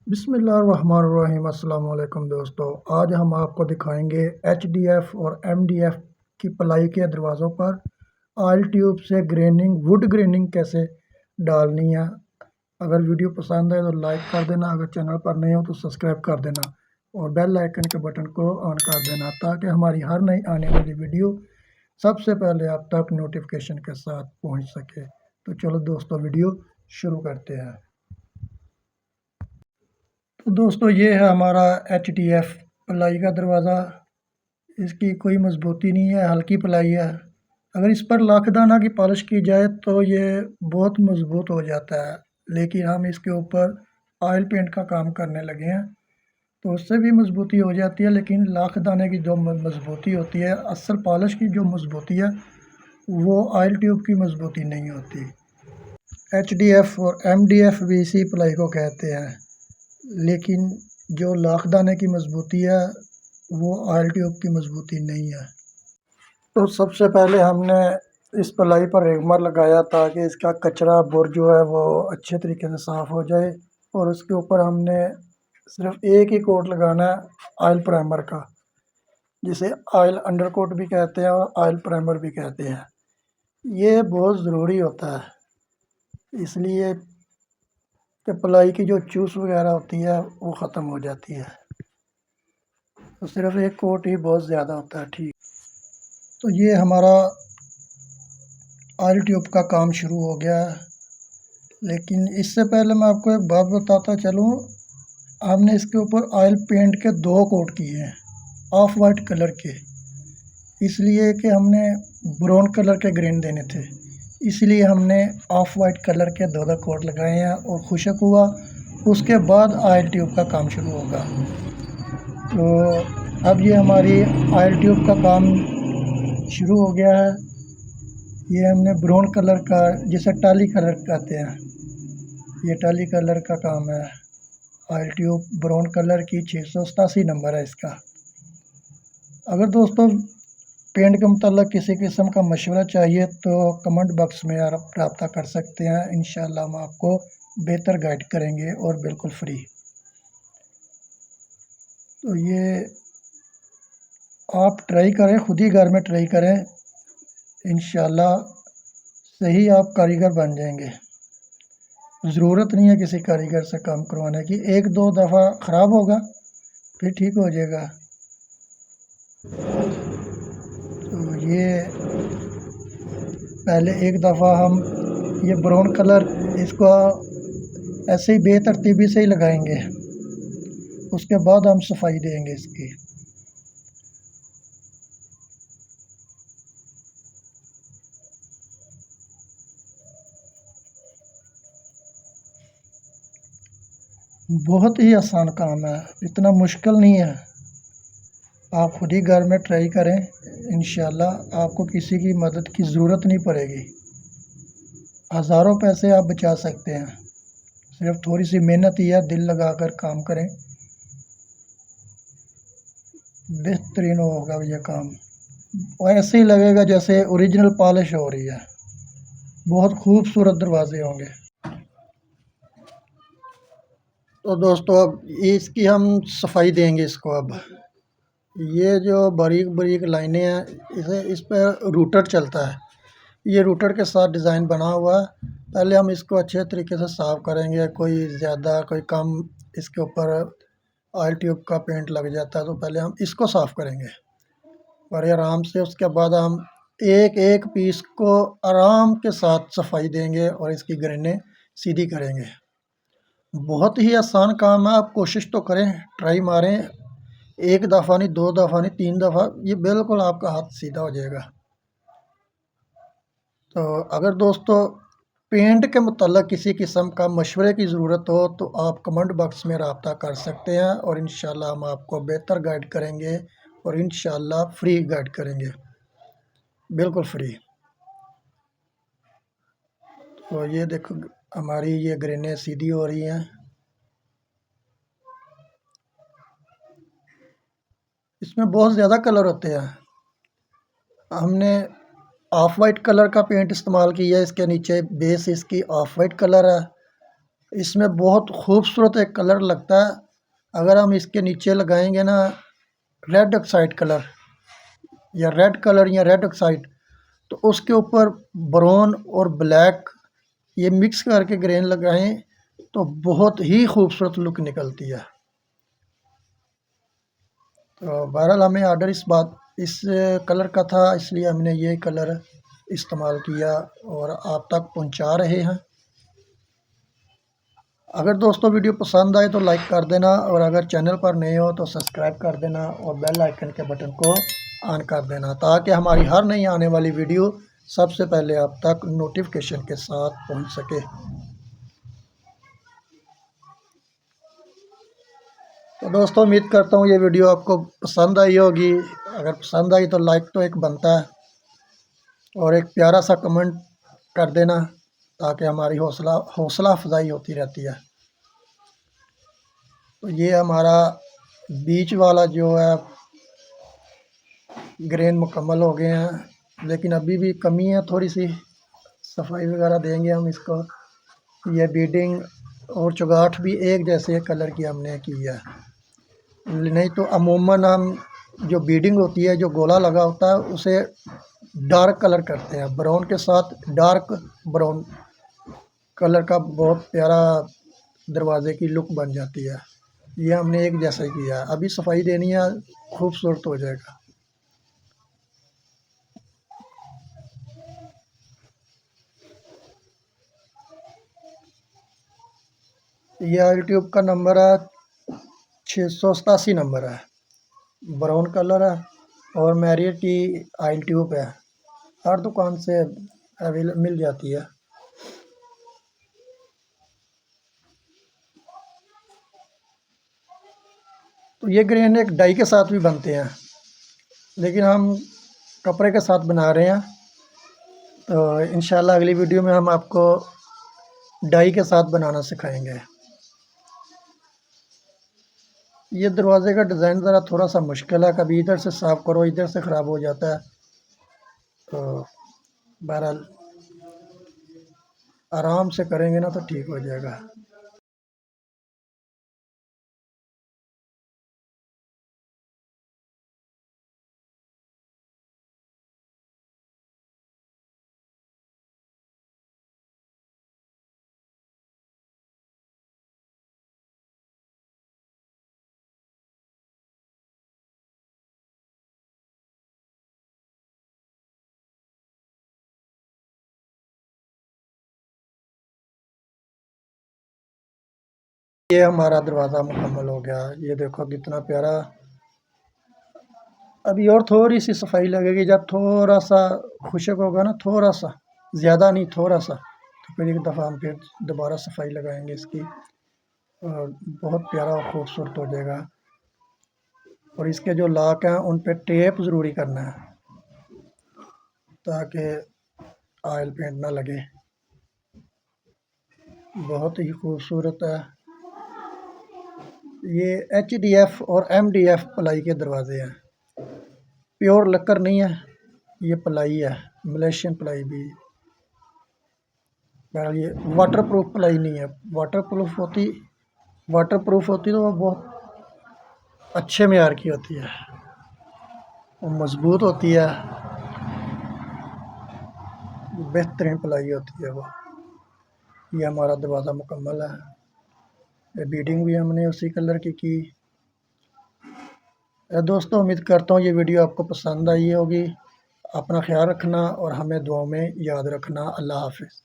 बिस्मिल्लाहिर्रहमानिर्रहीम। अस्सलाम वालेकुम दोस्तों, आज हम आपको दिखाएंगे एचडीएफ और एमडीएफ की प्लाई के दरवाज़ों पर ऑयल ट्यूब से ग्रेनिंग वुड ग्रेनिंग कैसे डालनी है। अगर वीडियो पसंद है तो लाइक कर देना, अगर चैनल पर नए हो तो सब्सक्राइब कर देना और बेल आइकन के बटन को ऑन कर देना ताकि हमारी हर नई आने वाली वीडियो सबसे पहले आप तक नोटिफिकेशन के साथ पहुंच सके। तो चलो दोस्तों, वीडियो शुरू करते हैं। तो दोस्तों, ये है हमारा एच डी एफ प्लाई का दरवाज़ा। इसकी कोई मजबूती नहीं है, हल्की प्लाई है। अगर इस पर लाखदाना की पॉलिश की जाए तो ये बहुत मजबूत हो जाता है, लेकिन हम इसके ऊपर ऑयल पेंट का काम करने लगे हैं तो उससे भी मजबूती हो जाती है। लेकिन लाखदाने की जो मजबूती होती है, असल पॉलिश की जो मजबूती है, वो ऑयल ट्यूब की मजबूती नहीं होती। एच डी एफ और एम डी एफ भी इसी प्लाई को कहते हैं, लेकिन जो लाखदाने की मजबूती है वो ऑयल ट्यूब की मजबूती नहीं है। तो सबसे पहले हमने इस प्लाई पर रेगमार लगाया ताकि इसका कचरा बुर जो है वो अच्छे तरीके से साफ़ हो जाए। और उसके ऊपर हमने सिर्फ एक ही कोट लगाना है ऑयल प्राइमर का, जिसे ऑयल अंडर कोट भी कहते हैं और ऑयल प्राइमर भी कहते हैं। ये बहुत ज़रूरी होता है, इसलिए कि प्लाई की जो चूस वगैरह होती है वो ख़त्म हो जाती है। तो सिर्फ एक कोट ही बहुत ज़्यादा होता है। ठीक, तो ये हमारा ऑयल ट्यूब का काम शुरू हो गया है। लेकिन इससे पहले मैं आपको एक बात बताता चलूँ, हमने इसके ऊपर ऑयल पेंट के 2 कोट किए हैं ऑफ वाइट कलर के, इसलिए कि हमने ब्राउन कलर के ग्रेन देने थे, इसलिए हमने ऑफ वाइट कलर के 2 कोट लगाए हैं। और खुशक हुआ उसके बाद ऑयल ट्यूब का काम शुरू होगा। तो अब ये हमारी ऑयल ट्यूब का काम शुरू हो गया है। ये हमने ब्राउन कलर का, जिसे टाली कलर कहते हैं, ये टाली कलर का काम है। ऑयल ट्यूब ब्राउन कलर की 687 नंबर है इसका। अगर दोस्तों पेंट के मतलब किसी किस्म का मशवरा चाहिए तो कमेंट बॉक्स में आप रब्ता कर सकते हैं। इंशाल्लाह हम आपको बेहतर गाइड करेंगे और बिल्कुल फ्री। तो ये आप ट्राई करें, खुद ही घर में ट्राई करें, इंशाल्लाह सही आप कारीगर बन जाएंगे। ज़रूरत नहीं है किसी कारीगर से काम करवाने की, 1-2 दफ़ा ख़राब होगा फिर ठीक हो जाएगा। तो ये पहले एक दफ़ा हम ये ब्राउन कलर इसको ऐसे ही बेतरतीबी से ही लगाएंगे, उसके बाद हम सफाई देंगे इसकी। बहुत ही आसान काम है, इतना मुश्किल नहीं है। आप खुद ही घर में ट्राई करें, इंशाल्लाह आपको किसी की मदद की ज़रूरत नहीं पड़ेगी। हज़ारों पैसे आप बचा सकते हैं, सिर्फ थोड़ी सी मेहनत ही है, दिल लगाकर काम करें, बेहतरीन होगा ये काम। और ऐसे ही लगेगा जैसे ओरिजिनल पॉलिश हो रही है, बहुत खूबसूरत दरवाजे होंगे। तो दोस्तों, अब इसकी हम सफाई देंगे इसको। अब ये जो बारीक बारीक लाइनें हैं, इस पर रूटर चलता है, ये रूटर के साथ डिज़ाइन बना हुआ है। पहले हम इसको अच्छे तरीके से साफ़ करेंगे, कोई ज़्यादा कोई कम इसके ऊपर ऑयल ट्यूब का पेंट लग जाता है तो पहले हम इसको साफ़ करेंगे बड़े आराम से। उसके बाद हम एक एक पीस को आराम के साथ सफाई देंगे और इसकी ग्रेनें सीधी करेंगे। बहुत ही आसान काम है, आप कोशिश तो करें, ट्राई मारें। एक दफ़ा नहीं, 2 दफ़ा नहीं, 3 दफ़ा, ये बिल्कुल आपका हाथ सीधा हो जाएगा। तो अगर दोस्तों पेंट के मुतल्लिक़ किसी किस्म का मशवरे की ज़रूरत हो तो आप कमेंट बॉक्स में रब्ता कर सकते हैं और इंशाल्लाह हम आपको बेहतर गाइड करेंगे और इंशाल्लाह फ्री गाइड करेंगे, बिल्कुल फ्री। तो ये देखो हमारी ये ग्रेनें सीधी हो रही हैं। इसमें बहुत ज़्यादा कलर होते हैं, हमने ऑफ वाइट कलर का पेंट इस्तेमाल किया है। इसके नीचे बेस इसकी ऑफ वाइट कलर है, इसमें बहुत खूबसूरत एक कलर लगता है। अगर हम इसके नीचे लगाएंगे ना रेड ऑक्साइड कलर या रेड कलर या रेड ऑक्साइड, तो उसके ऊपर ब्राउन और ब्लैक ये मिक्स करके ग्रेन लगाएं तो बहुत ही खूबसूरत लुक निकलती है। तो बहरहाल हमें ऑर्डर इस कलर का था, इसलिए हमने ये कलर इस्तेमाल किया और आप तक पहुंचा रहे हैं। अगर दोस्तों वीडियो पसंद आए तो लाइक कर देना, और अगर चैनल पर नए हो तो सब्सक्राइब कर देना और बेल आइकन के बटन को ऑन कर देना, ताकि हमारी हर नई आने वाली वीडियो सबसे पहले आप तक नोटिफिकेशन के साथ पहुंच सके। तो दोस्तों उम्मीद करता हूँ ये वीडियो आपको पसंद आई होगी। अगर पसंद आई तो लाइक तो एक बनता है, और एक प्यारा सा कमेंट कर देना, ताकि हमारी हौसला अफजाई होती रहती है। तो ये हमारा बीच वाला जो है ग्रेन मुकम्मल हो गए हैं, लेकिन अभी भी कमी है थोड़ी सी, सफाई वगैरह देंगे हम इसको। ये बीडिंग और चुगाठ भी एक जैसे कलर की हमने की है, नहीं तो अमूमन हम जो बीडिंग होती है, जो गोला लगा होता है, उसे डार्क कलर करते हैं, ब्राउन के साथ डार्क ब्राउन कलर का बहुत प्यारा दरवाजे की लुक बन जाती है। ये हमने एक जैसा ही किया है, अभी सफाई देनी है, खूबसूरत हो जाएगा। ये ऑयल ट्यूब का नंबर है 687 नंबर है, ब्राउन कलर है, और मैरियट की ऑयल ट्यूब है, हर दुकान से अवेलेबल मिल जाती है। तो ये ग्रेन एक डाई के साथ भी बनते हैं, लेकिन हम कपड़े के साथ बना रहे हैं। तो इंशाल्लाह अगली वीडियो में हम आपको डाई के साथ बनाना सिखाएंगे। ये दरवाजे का डिज़ाइन ज़रा थोड़ा सा मुश्किल है, कभी इधर से साफ़ करो इधर से ख़राब हो जाता है। तो बहरहाल आराम से करेंगे ना तो ठीक हो जाएगा। ये हमारा दरवाज़ा मुकम्मल हो गया, ये देखो कितना प्यारा। अभी और थोड़ी सी सफाई लगेगी, जब थोड़ा सा खुशक होगा ना, थोड़ा सा, ज़्यादा नहीं थोड़ा सा, तो फिर एक दफ़ा हम फिर दोबारा सफाई लगाएंगे इसकी, और बहुत प्यारा और खूबसूरत हो जाएगा। और इसके जो लॉक हैं उन पे टेप ज़रूरी करना है, ताकि ऑयल पेंट ना लगे। बहुत ही खूबसूरत है। ये HDF और MDF प्लाई के दरवाजे हैं, प्योर लक्कर नहीं है, ये प्लाई है, मलेशियन प्लाई भी। बहरहाल ये वाटर प्रूफ प्लाई नहीं है, वाटर प्रूफ होती तो वो बहुत अच्छे मेयार की होती है, वो मज़बूत होती है, बेहतरीन प्लाई होती है वो। ये हमारा दरवाज़ा मुकम्मल है, ये बीडिंग भी हमने उसी कलर की। दोस्तों उम्मीद करता हूँ ये वीडियो आपको पसंद आई होगी। अपना ख्याल रखना और हमें दुआ में याद रखना। अल्लाह हाफ़िज़।